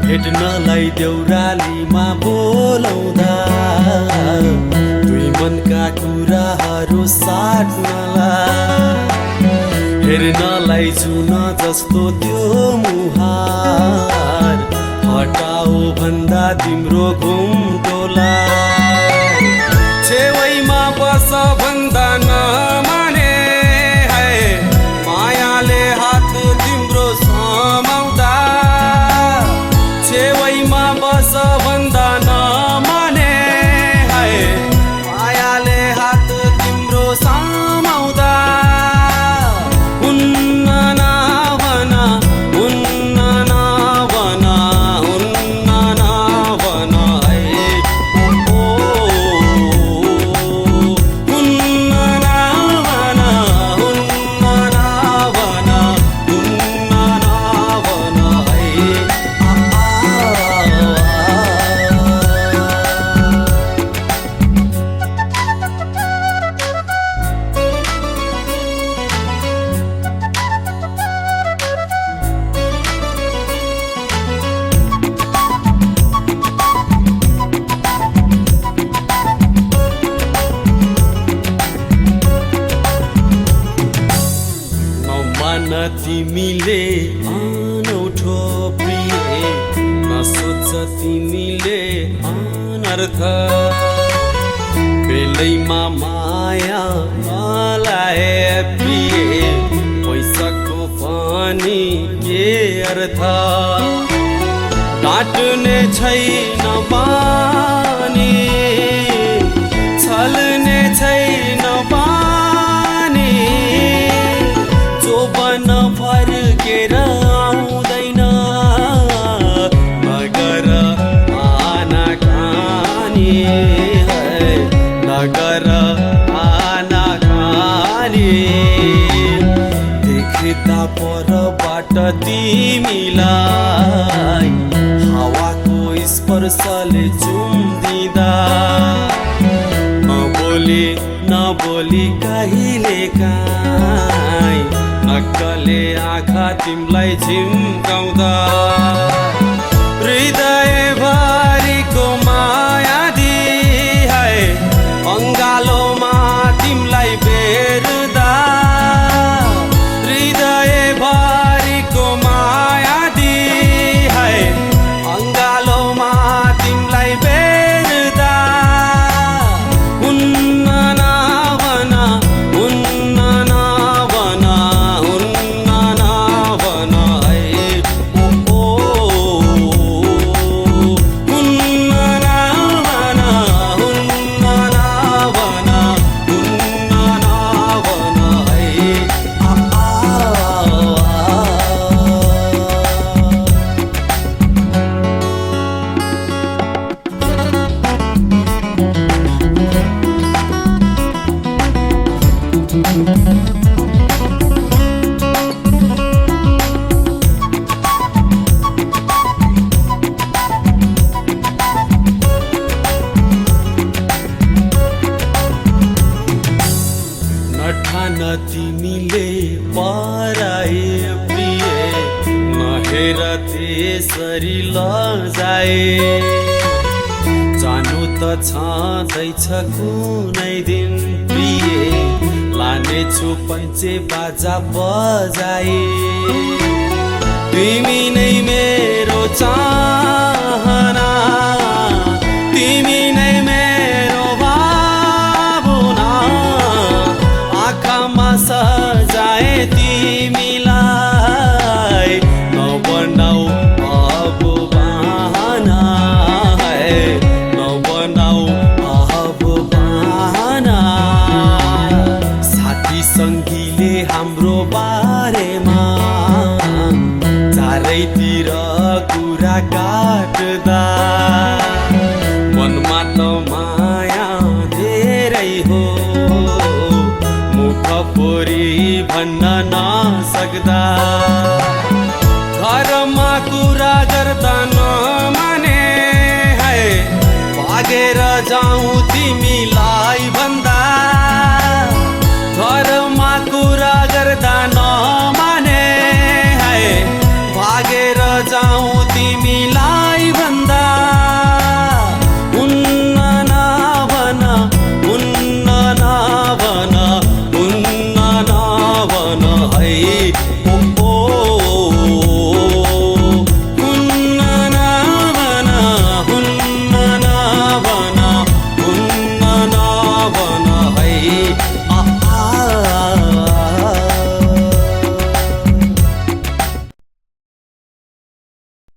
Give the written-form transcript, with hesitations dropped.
भेट्नलाई देउरालीमा बोलाउँदा दुई मनका कुराहरू साट्नलाई हेर्नलाई जुन जस्तो त्यो मुहार हटाओ भन्दा तिम्रो घुम्टोला छेउमा बस भन्दा नमाने है मायाले हात तिम्रो समाउँदा छेउमा बस भन्दा नमाने है मायाले हात तिम्रो समाउँदा तिमीले अनौठो प्रिय नसोच तिमीले अनर्थ बेलैमा माया मलाई प्रिय पैसाको पनि के अर्थ डाँट्ने छैन बानी छल्ने छैन बानी जोबन फर्केर आउँदैन नगर आनाकानी है नगर आनाकानी देख्दा परबाट तिमीलाई हावाको स्पर्शले चुम्दिँदा नबोली कहिलेकाहीँ नक्कले आँखा तिमीलाई झिम्काउँदा हृदयभरिको माया दिए है अङ्गालोमा तिमीलाई बेर्दा हृदयभरिको माया दिए है अङ्गालोमा तिमीलाई बेर्दा नठान तिमीले पराए प्रिय नहेर त्यसरी लजाए जानु त छँदैछ कुनै दिन प्रिय लानेछु पञ्चे बाजा बजाए तिमी नै मेरो चाहना तिमी नै मेरो भावना आँखामा सजाए तिमीलाई नबनाऊ अब बहाना है नबनाऊ अब बहाना साथी सङ्गीले हाम्रो बारेमा चारैतिर कुरा काट्दा मनमा त माया धेरै हो मुख पोरी भन्न नसक्दा घरमा कुरा गर्दा नमाने है भागेर जाऊँ तिमीलाई